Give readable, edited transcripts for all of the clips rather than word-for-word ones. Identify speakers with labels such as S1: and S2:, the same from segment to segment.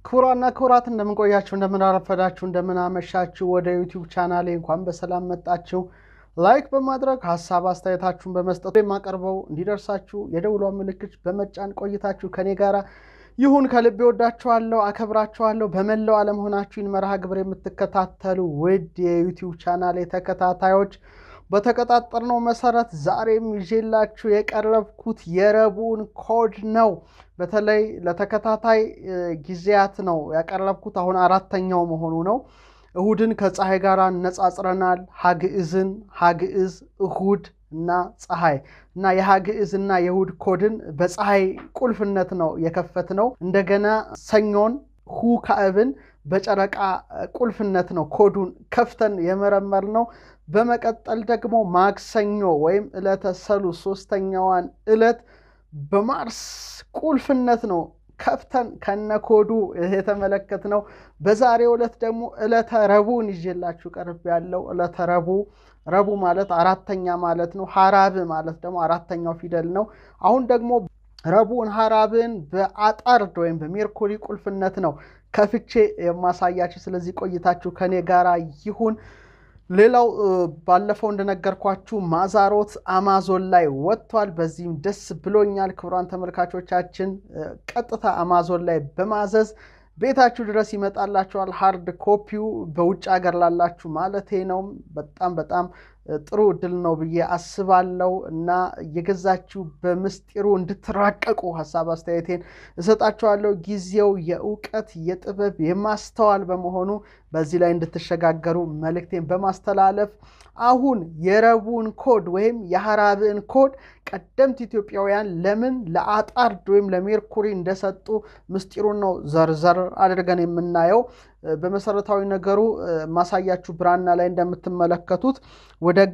S1: ክቡራና ክቡራት እንደምን ቆያችሁ እንደምን አረፈዳችሁ እንደምን አመሻችሁ ወደ ዩቲዩብ ቻናሌ እንኳን በሰላም መጣችሁ ላይክ በማድረግ ሐሳብ አስተያየታችሁን በመስጠት የማቀርበው እንዲደርሳችሁ የደውሏን ምልክት በመጫን ቆይታችሁ ከኔ ጋራ ይሁን ከልቤ ወዳችኋለሁ አከብራችኋለሁ በመላው ዓለም ሆናችሁ መርሃ ግብር የምትከታተሉ ውድ የዩቲዩብ ቻናሌ ተከታታዮች በተቀጣጠርነው መሰረት ዛሬም ይዤላችሁ የቀረብኩት የረቡዕን ኮድ ነው በተለይ ለተከታታይ ጊዜያት ነው ያቀረብኩት አሁን አራተኛው መሆኑ ነው እሁድን ከፀሐይ ጋር እንነጻጽረናል ሀግዕዝ እሁድ እና ፀሐይ እና የሀግዕዝና የእሁድ ኮድን በፀሐይ ቁልፍነት ነው የከፈትነው እንደገና ሰኞን ሁካዕብን በጨረቃ ቁልፍነት ነው ኮዱን ከፍተን የመረመርነው በመቀጠል ደግሞ ማክሰኞ ወይም ዕለተ ሰሉስ ሶስተኛዋን ዕለት በማርስ ቁልፍነት ነው ከፍተን ከነኮዱ የተመለከትነው በዛሬው ዕለት ደግሞ ዕለተ ረቡዕን ይዤላችሁ ቀርቤያለሁ ዕለተ ረቡዕ ማለት አራተኛ ማለት ነው ሐራብ ማለት ደግሞ አራተኛው ፊደል ነው አሁን ደግሞ ረቡዕን ሐራብን በአጣርድ ወይም በሜርኩሪ ቁልፍነት ነው ከፍቼ የማሳያችሁ ስለዚህ ቆይታችሁ ከኔ ጋራ ይሁን ሌላው ባለፈው እንደነገርኳችሁ ማዛሮት አማዞን ላይ ወጥቷል በዚህም ደስ ብሎኛል ክቡራን ተመልካቾቻችን ቀጥታ አማዞን ላይ በማዘዝ ቤታችሁ ድረስ ይመጣላችኋል ሃርድ ኮፒው በውጭ ሀገር ላላችሁ ማለቴ ነው በጣም ጥሩ እድል ነው ብዬ አስባለሁ እና የገዛችሁ በምስጢሩ እንድትራቀቁ ሐሳብ አስተያየቴን እሰጣችኋለሁ ጊዜው የእውቀት የጥበብ የማስተዋል በመሆኑ በዚህ ላይ እንድትሸጋገሩ መልእክቴን በማስተላለፍ አሁን የረቡዕን ኮድ ወይም የሐራብን ኮድ ቀደምት ኢትዮጵያውያን ለምን ለአጣርድ ወይም ለሜርኩሪ እንደሰጡ ምስጢሩን ነው ዘርዘር አድርገን የምናየው በመሰረታዊ ነገሩ ማሳያችሁ ብራና ላይ እንደምትመለከቱት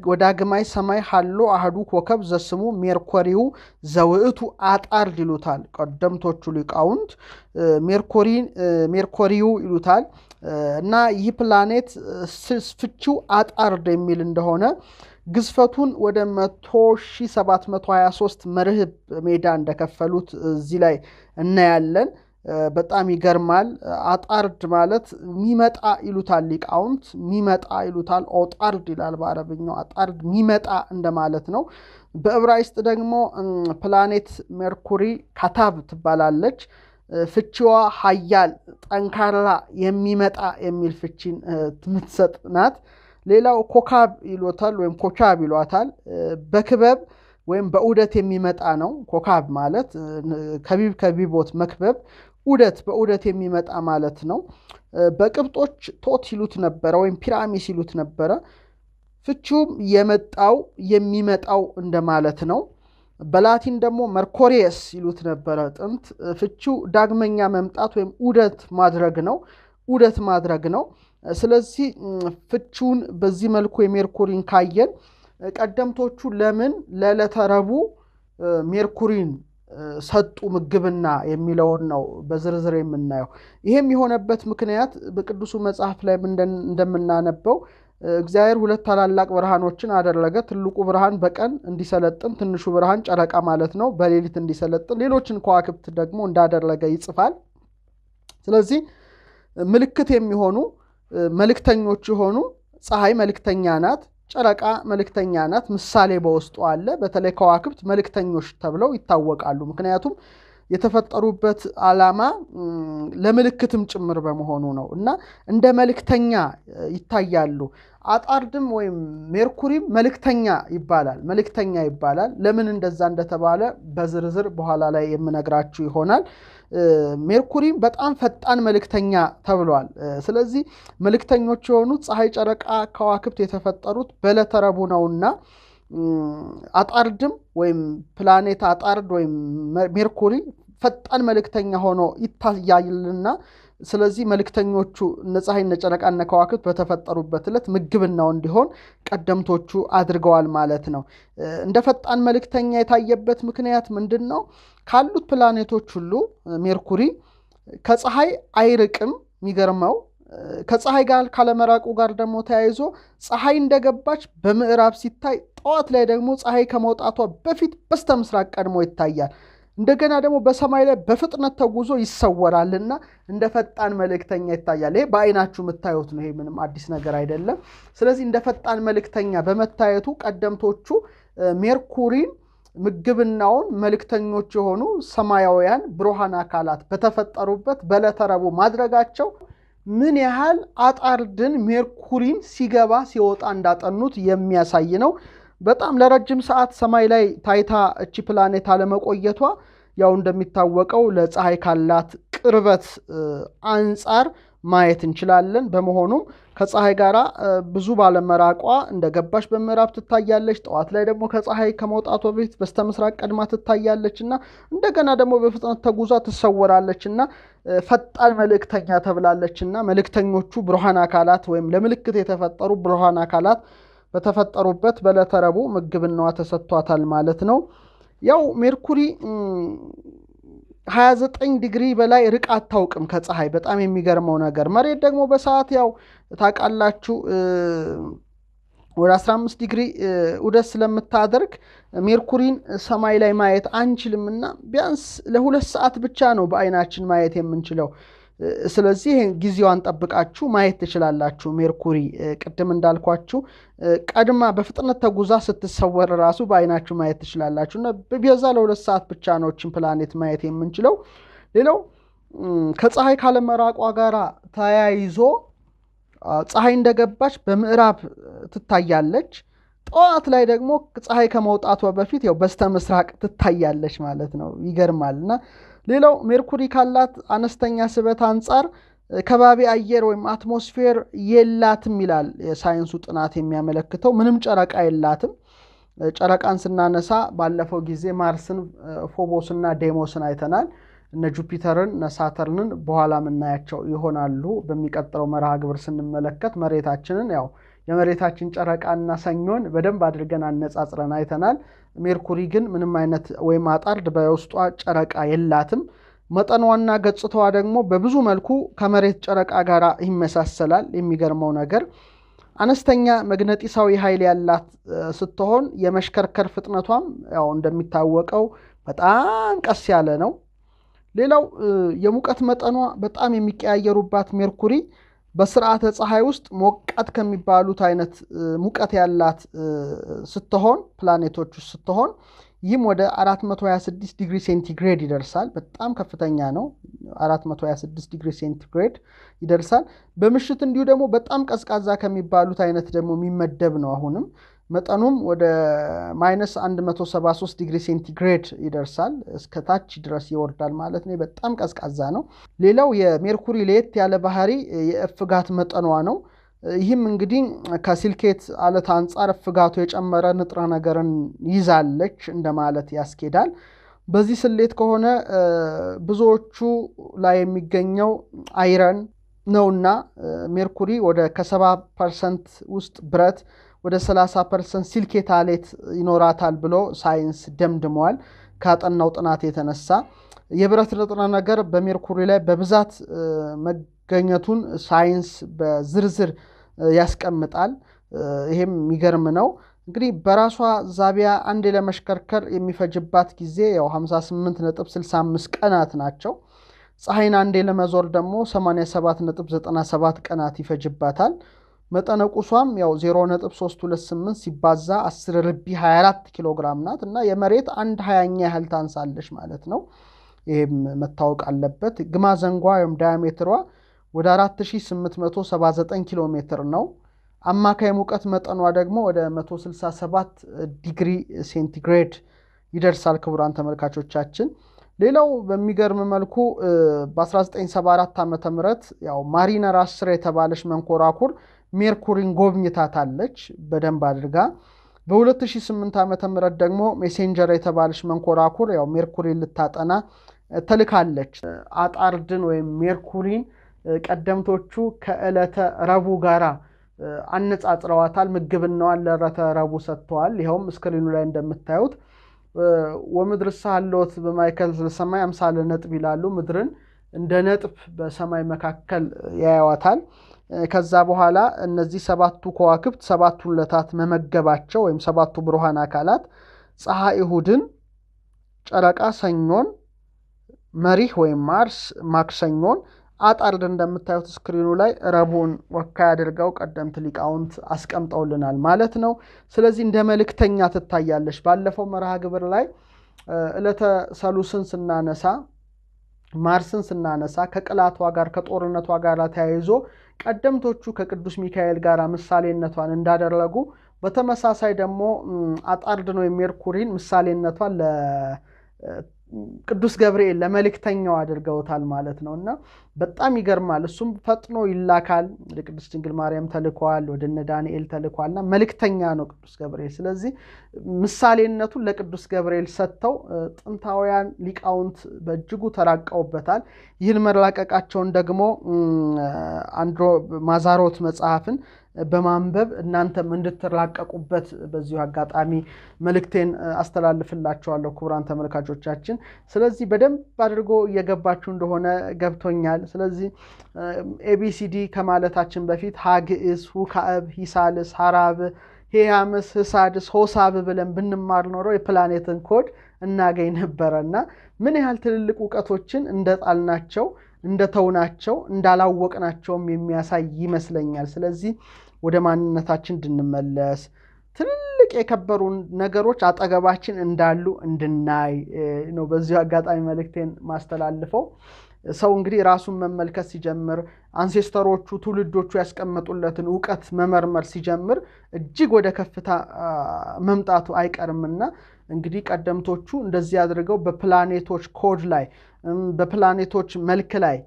S1: ወዳግማይ ሰማይ ሃሎ አህዱ ኮከብ ዘስሙ ሜርኩሪው ዘውዕቱ አጣርድ ይሉታል ቀደምቶቹ ሊቃውንት ሜርኩሪው ይሉታል እና ይህ ፕላኔት ፍቺው አጣርድ የሚል እንደሆነ ግዝፈቱን ወደ 10723 መርህብ ሜዳ እንደከፈሉት እዚህ ላይ እናያለን በጣም ይገርማል አጣርድ ማለት ሚመጣ ይሉታል ሊቃውንት ሚመጣ ይሉታል ኦጣርድ ይላል በአረብኛው አጣርድ ሚመጣ እንደማለት ነው በዕብራይስጥ ደግሞ ፕላኔት ሜርኩሪ ካታብ ትባላለች ፍቺዋ ኃያል ጠንካራ የሚመጣ የሚል ፍቺን ትምትሰጥ ናት ሌላው ኮካብ ይሉታል ወይም ኮካብ ይሏታል በክበብ ወይም በዑደት የሚመጣ ነው ኮካብ ማለት ከቢቦት መክበብ ዑደት በዑደት የሚመጣ ማለት ነው በቅብጦች ቶት ይሉት ነበር ወይም ፒራሚስ ይሉት ነበር ፍቺውም የመጣው የሚመጣው እንደማለት ነው በላቲን ደግሞ መርኮሪየስ ይሉት ነበር ጥንት ፍቺው ዳግመኛ መምጣት ወይም ዑደት ማድረግ ነው ስለዚህ ፍቺውን በዚህ መልኩ የሜርኩሪን ካየን ቀደምቶቹ ለምን ለዕለተ ረቡዕ ሜርኩሪን ሰጡ ምግብና የሚለውን ነው በዝርዝር የምናየው ይሄም የሆነበት ምክንያት በቅዱሱ መጽሐፍ ላይ እንደምናነበው እግዚአብሔር ሁለት ታላላቅ ብርሃኖችን አደረገ ትልቁ ብርሃን በቀን እንዲሰለጥን ትንሹ ብርሃን ጨረቃ ማለት ነው በሌሊት እንዲሰለጥን ሌሎችን ከዋክብት ደግሞ እንዳደረገ ይጽፋል ስለዚህ ምልክት የሚሆኑ መልእክተኞች የሆኑ ፀሐይ መልእክተኛ ናት ጨረቃ መልእክተኛ ናት ምሳሌ በውስጡ አለ በተለይ ከዋክብት መልእክተኞች ተብለው ይታወቃሉ ምክንያቱም የተፈጠሩበት ዓላማ ለምልክትም ጭምር በመሆኑ ነው እና እንደ መልእክተኛ ይታያሉ አጣርድም ወይም ሜርኩሪም መልእክተኛ ይባላል ለምን እንደዛ እንደተባለ በዝርዝር በኋላ ላይ የምነግራችሁ ይሆናል ሜርኩሪም በጣም ፈጣን መልእክተኛ ተብሏል ስለዚህ መልእክተኞች የሆኑት ፀሐይ ጨረቃ ከዋክብት የተፈጠሩት በዕለተ ረቡዕ ነውና አጣርድም ወይም ፕላኔት አጣርድ ወይም ሜርኩሪ ፈጣን መልእክተኛ ሆኖ ይታያልና ስለዚህ መልእክተኞቹ ፀሐይ ጨረቃ ከዋክብት በተፈጠሩበት ዕለት ምግብናው እንዲሆን ቀደምቶቹ አድርገዋል ማለት ነው እንደ ፈጣን መልእክተኛ የታየበት ምክንያት ምንድነው ካሉት ፕላኔቶች ሁሉ ሜርኩሪ ከፀሐይ አይርቅም የሚገርመው ከፀሐይ ጋር ካለመራቁ ጋር ደግሞ ተያይዞ ፀሐይ እንደገባች በምዕራብ ሲታይ ጠዋት ላይ ደግሞ ፀሐይ ከመውጣቷ በፊት በስተምስራቅ ቀድሞ ይታያል እንደገና ደግሞ በሰማይ ላይ በፍጥነት ተጉዞ ይሰወራልና እንደ ፈጣን መልእክተኛ ይታያል። ይሄ በአይናችሁ የምታዩት ነው። ይሄ ምንም አዲስ ነገር አይደለም። ስለዚህ እንደ ፈጣን መልእክተኛ በመታየቱ ቀደምቶቹ ሜርኩሪን ምግብናውን መልእክተኞች የሆኑ ሰማያውያን ብሩሃን አካላት በተፈጠሩበት በዕለተ ረቡዕ ማድረጋቸው ምን ያህል አጣርድን ሜርኩሪን ሲገባ ሲወጣ እንዳጠኑት የሚያሳይ ነው። በጣም ለረጅም ሰዓት ሰማይ ላይ ታይታ እቺ ፕላኔት አለመቆየቷ ያው እንደሚታወቀው ለፀሐይ ካላት ቅርበት አንፃር ማየት እንችላለን። በመሆኑም ከፀሐይ ጋራ ብዙ ባለመራቋ እንደገባሽ በምዕራብ ትታያለች። ጠዋት ላይ ደግሞ ከፀሐይ ከመውጣቷ በፊት በስተምስራቅ ቀድማ ትታያለችና እንደገና ደግሞ በፍጥነት ተጉዛ ትሰወራለችና ፈጣን መልእክተኛ ተብላለችና መልእክተኞቹ ብሩሃን አካላት ወይም ለምልክት የተፈጠሩ ብሩሃን አካላት በተፈጠሩበት በዕለተ ረቡዕ ምግብናዋ ተሰጥቷታል ማለት ነው። ያው ሜርኩሪ 29 ዲግሪ በላይ ርቃ አታውቅም ከፀሐይ። በጣም የሚገርመው ነገር መሬት ደግሞ በሰዓት ያው ታውቃላችሁ ወደ 15 ዲግሪ ዑደት ስለምታደርግ ሜርኩሪን ሰማይ ላይ ማየት አንችልምና ቢያንስ ለ2 ሰዓት ብቻ ነው በአይናችን ማየት የምንችለው። ስለዚህ ጊዜዋን ጠብቃችሁ ማየት ትችላላችሁ። ሜርኩሪ ቅድም እንዳልኳችሁ ቀድማ በፍጥነት ተጉዛ ስትሰወር ራሱ በአይናችሁ ማየት ትችላላችሁና በቢያዛ ለ2 ሰዓት ብቻ ነው እቺን ፕላኔት ማየት የምንችለው። ሌላው ከፀሐይ ካለመራቋ ጋራ ተያይዞ ፀሐይ እንደገባች በምዕራብ ትታያለች። ጠዋት ላይ ደግሞ ፀሐይ ከመውጣቷ በፊት ያው በስተምስራቅ ትታያለች ማለት ነው። ይገርማልና ሌላው ሜርኩሪ ካላት አነስተኛ ስበት አንፃር ከባቢ አየር ወይም አትሞስፌር የላትም ይላል የሳይንሱ ጥናት የሚያመለክተው። ምንም ጨረቃ የላትም። ጨረቃን ስናነሳ ባለፈው ጊዜ ማርስን፣ ፎቦስና ዴሞስን አይተናል። እነ ጁፒተርን እነ ሳተርንን በኋላ ምናያቸው ይሆናሉ በሚቀጥለው መርሃ ግብር ስንመለከት። መሬታችንን ያው የመሬታችን ጨረቃና ሰኞን በደንብ አድርገን አነጻጽረን አይተናል። ሜርኩሪ ግን ምንም አይነት ወይም አጣርድ በውስጧ ጨረቃ የላትም። መጠኗና ገጽታዋ ደግሞ በብዙ መልኩ ከመሬት ጨረቃ ጋር ይመሳሰላል። የሚገርመው ነገር አነስተኛ መግነጢሳዊ ኃይል ያላት ስትሆን የመሽከርከር ፍጥነቷም ያው እንደሚታወቀው በጣም ቀስ ያለ ነው። ሌላው የሙቀት መጠኗ በጣም የሚቀያየሩባት ሜርኩሪ በስርዓተ ፀሐይ ውስጥ ሞቃት ከሚባሉት አይነት ሙቀት ያላት ስትሆን ፕላኔቶች ስትሆን ይህም ወደ 426 ዲግሪ ሴንቲግሬድ ይደርሳል። በጣም ከፍተኛ ነው። 426 ዲግሪ ሴንቲግሬድ ይደርሳል። በምሽት እንዲሁ ደግሞ በጣም ቀዝቃዛ ከሚባሉት አይነት ደግሞ የሚመደብ ነው። አሁንም መጠኑም ወደ -173 ዲግሪ ሴንቲግሬድ ይደርሳል። እስከ ታች ድረስ ይወርዳል ማለት ነው። በጣም ቀዝቃዛ ነው። ሌላው የሜርኩሪ ለየት ያለ ባህሪ የእፍጋት መጠኗ ነው። ይህም እንግዲህ ከሲልኬት አለት አንጻር እፍጋቱ የጨመረ ንጥረ ነገርን ይዛለች እንደማለት ያስኬዳል። በዚህ ስሌት ከሆነ ብዙዎቹ ላይ የሚገኘው አይረን ነውና ሜርኩሪ ወደ ከ70% ውስጥ ብረት ወደ 30% ሲልኬት አለት ይኖራታል ብሎ ሳይንስ ደምድሟል። ካጠናው ጥናት የተነሳ የብረት ንጥረ ነገር በሜርኩሪ ላይ በብዛት መገኘቱን ሳይንስ በዝርዝር ያስቀምጣል። ይሄም የሚገርም ነው። እንግዲህ በራሷ ዛቢያ አንድ ለመሽከርከር የሚፈጅባት ጊዜ ያው 58.65 ቀናት ናቸው። ፀሐይን አንዴ ለመዞር ደግሞ 87.97 ቀናት ይፈጅባታል። መጠነቁሷም ያው 0.328 ሲባዛ 10 ርቢ 24 ኪሎ ግራም ናት እና የመሬት 1/20 ያህል ታንሳለች ማለት ነው። ይሄም መታወቅ አለበት። ግማዘንጓ ወይም ዳያሜትሯ ወደ 4879 ኪሎ ሜትር ነው። አማካይ ሙቀት መጠኗ ደግሞ ወደ 167 ዲግሪ ሴንቲግሬድ ይደርሳል። ክቡራን ተመልካቾቻችን ሌላው በሚገርም መልኩ በ1974 ዓመተ ምህረት ያው ማሪነር 10 የተባለች መንኮራኩር ሜርኩሪን ጎብኝታታለች በደንብ አድርጋ። በ2008 ዓመተ ምህረት ደግሞ ሜሴንጀር የተባለች መንኮራኩር ያው ሜርኩሪን ልታጠና ተልካለች። አጣርድን ወይም ሜርኩሪን ቀደምቶቹ ከዕለተ ረቡዕ ጋራ አነጻጽረዋታል። ምግብናዋን ለዕለተ ረቡዕ ሰጥተዋል። ይኸውም ስክሪኑ ላይ እንደምታዩት ወምድር ሳሎት በማይከል ሰማይ አምሳለ ነጥብ ይላሉ። ምድርን እንደ ነጥብ በሰማይ መካከል ያያዋታል። ከዛ በኋላ እነዚህ 7ቱ ከዋክብት 7ቱ ለታት መመገባቸው ወይም 7ቱ ብሩሃን አካላት ፀሐይ እሁድን፣ ጨረቃ ሰኞን፣ መሪህ ወይም ማርስ ማክሰኞን፣ አጣርድ እንደምታዩት ስክሪኑ ላይ ረቡዕን ወካይ አድርገው ቀደምት ሊቃውንት አስቀምጠውልናል ማለት ነው። ስለዚህ እንደ መልእክተኛ ትታያለች። ባለፈው መርሃ ግብር ላይ ዕለተ ሰሉስን ስናነሳ ማርስን ስናነሳ ከቅላቷ ጋር ከጦርነቷ ጋር ተያይዞ ቀደምቶቹ ከቅዱስ ሚካኤል ጋር ምሳሌነቷን እንዳደረጉ በተመሳሳይ ደግሞ አጣርድ ነው የሜርኩሪን ምሳሌነቷን ቅዱስ ገብርኤል ለመልእክተኛው አድርገውታል ማለት ነውና በጣም ይገርማል። እሱም ፈጥኖ ይላካል። ለቅድስት ድንግል ማርያም ተልኳል፣ ወደነ ዳንኤል ተልኳልና መልእክተኛ ነው ቅዱስ ገብርኤል። ስለዚህ ምሳሌነቱን ለቅዱስ ገብርኤል ሰጥተው ጥንታውያን ሊቃውንት በእጅጉ ተራቀውበታል። ይህን መራቀቃቸውን ደግሞ ማዛሮት መጽሐፍን በማንበብ እናንተም እንድትራቀቁበት በዚሁ አጋጣሚ መልእክቴን አስተላልፍላችኋለሁ ክቡራን ተመልካቾቻችን። ስለዚህ በደንብ አድርጎ እየገባችሁ እንደሆነ ገብቶኛል። ስለዚህ ኤቢሲዲ ከማለታችን በፊት ሀግዕዝ፣ ሁካዕብ፣ ሂሳልስ፣ ሐራብ፣ ሄያምስ፣ ህሳድስ፣ ሆሳብ ብለን ብንማር ኖሮ የፕላኔትን ኮድ እናገኝ ነበረና ምን ያህል ትልልቅ ዕውቀቶችን እንደጣልናቸው እንደተውናቸው እንዳላወቅናቸውም የሚያሳይ ይመስለኛል። ስለዚህ ወደ ማንነታችን እንድንመለስ ትልልቅ የከበሩ ነገሮች አጠገባችን እንዳሉ እንድናይ ነው በዚሁ አጋጣሚ መልእክቴን ማስተላልፈው። ሰው እንግዲህ ራሱን መመልከት ሲጀምር አንሴስተሮቹ ትውልዶቹ ያስቀመጡለትን ዕውቀት መመርመር ሲጀምር እጅግ ወደ ከፍታ መምጣቱ አይቀርምና እንግዲህ ቀደምቶቹ እንደዚህ አድርገው በፕላኔቶች ኮድ ላይ በፕላኔቶች መልክ ላይ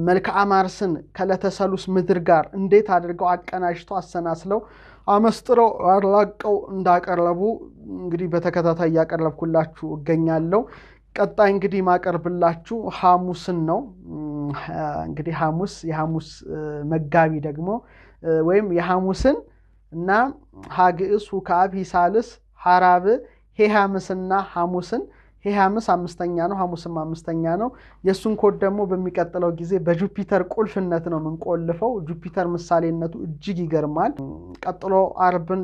S1: መልክዓ ማርስን ከለተሰሉስ ምድር ጋር እንዴት አድርገው አቀናጅተው አሰናስለው አመስጥረው አላቀው እንዳቀረቡ እንግዲህ በተከታታይ ያቀረብኩላችሁ እገኛለሁ። ቀጣይ እንግዲህ ማቀርብላችሁ ሐሙስን ነው። እንግዲህ የሐሙስ መጋቢ ደግሞ ወይም የሐሙስን እና ሀግዕዝ፣ ሁካዕብ፣ ሂሳልስ፣ ሐራብ፣ ሄያምስና ሐሙስን ሄያምስ አምስተኛ ነው፣ ሐሙስም አምስተኛ ነው። የሱን ኮድ ደግሞ በሚቀጥለው ጊዜ በጁፒተር ቁልፍነት ነው ምንቆልፈው። ጁፒተር ምሳሌነቱ እጅግ ይገርማል። ቀጥሎ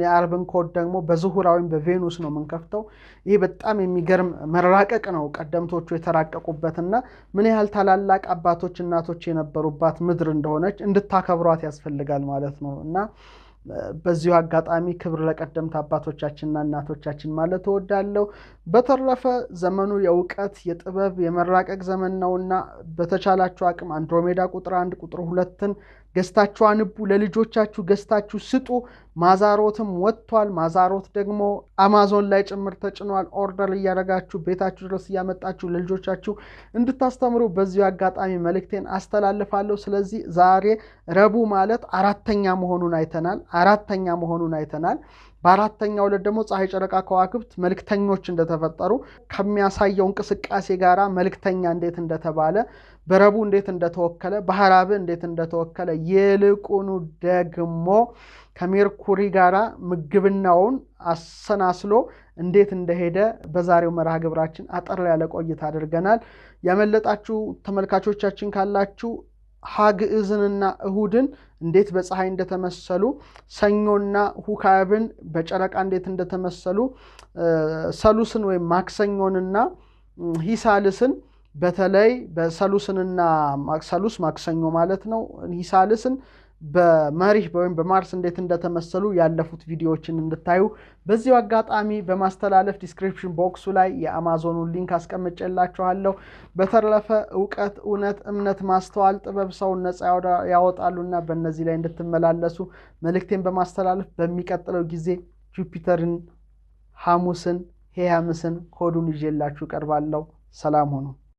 S1: የአርብን ኮድ ደግሞ በዝሁራዊም በቬኑስ ነው ምንከፍተው። ይሄ በጣም የሚገርም መራቀቅ ነው ቀደምቶቹ የተራቀቁበትና ምን ያህል ታላላቅ አባቶች እናቶች የነበሩባት ምድር እንደሆነች እንድታከብሯት ያስፈልጋል ማለት ነው እና በዚሁ አጋጣሚ ክብር ለቀደምት አባቶቻችንና እናቶቻችን ማለት እወዳለሁ። በተረፈ ዘመኑ የዕውቀት የጥበብ የመራቀቅ ዘመን ነውና በተቻላችሁ አቅም አንድሮሜዳ ቁጥር 1 ቁጥር 2ን ገዝታችሁ አንቡ፣ ለልጆቻችሁ ገዝታችሁ ስጡ። ማዛሮትም ወጥቷል። ማዛሮት ደግሞ አማዞን ላይ ጭምር ተጭኗል። ኦርደር እያደረጋችሁ ቤታችሁ ድረስ እያመጣችሁ ለልጆቻችሁ እንድታስተምሩ በዚሁ አጋጣሚ መልእክቴን አስተላልፋለሁ። ስለዚህ ዛሬ ረቡዕ ማለት አራተኛ መሆኑን አይተናል። በአራተኛው ዕለት ደግሞ ፀሐይ፣ ጨረቃ፣ ከዋክብት መልእክተኞች እንደተፈጠሩ ከሚያሳየው እንቅስቃሴ ጋራ መልእክተኛ እንዴት እንደተባለ በረቡዕ እንዴት እንደተወከለ በሐራብ እንዴት እንደተወከለ ይልቁኑ ደግሞ ከሜርኩሪ ጋራ ምግብናውን አሰናስሎ እንዴት እንደሄደ በዛሬው መርሃ ግብራችን አጠር ያለ ቆይታ አድርገናል። ያመለጣችሁ ተመልካቾቻችን ካላችሁ ሀግዕዝንና እሁድን እንዴት በፀሐይ እንደተመሰሉ፣ ሰኞና ሁካዕብን በጨረቃ እንዴት እንደተመሰሉ፣ ሰሉስን ወይም ማክሰኞንና ሂሳልስን በተለይ በሰሉስንና ሰሉስ ማክሰኞ ማለት ነው፣ ሂሳልስን በመሪህ ወይም በማርስ እንዴት እንደተመሰሉ ያለፉት ቪዲዮዎችን እንድታዩ በዚሁ አጋጣሚ በማስተላለፍ ዲስክሪፕሽን ቦክሱ ላይ የአማዞኑን ሊንክ አስቀምጬላችኋለሁ። በተረፈ ዕውቀት፣ እውነት፣ እምነት፣ ማስተዋል፣ ጥበብ ሰውን ነፃ ያወጣሉና በእነዚህ ላይ እንድትመላለሱ መልእክቴን በማስተላለፍ በሚቀጥለው ጊዜ ጁፒተርን፣ ሐሙስን፣ ሄያምስን ኮዱን ይዤላችሁ ቀርባለሁ። ሰላም ሁኑ።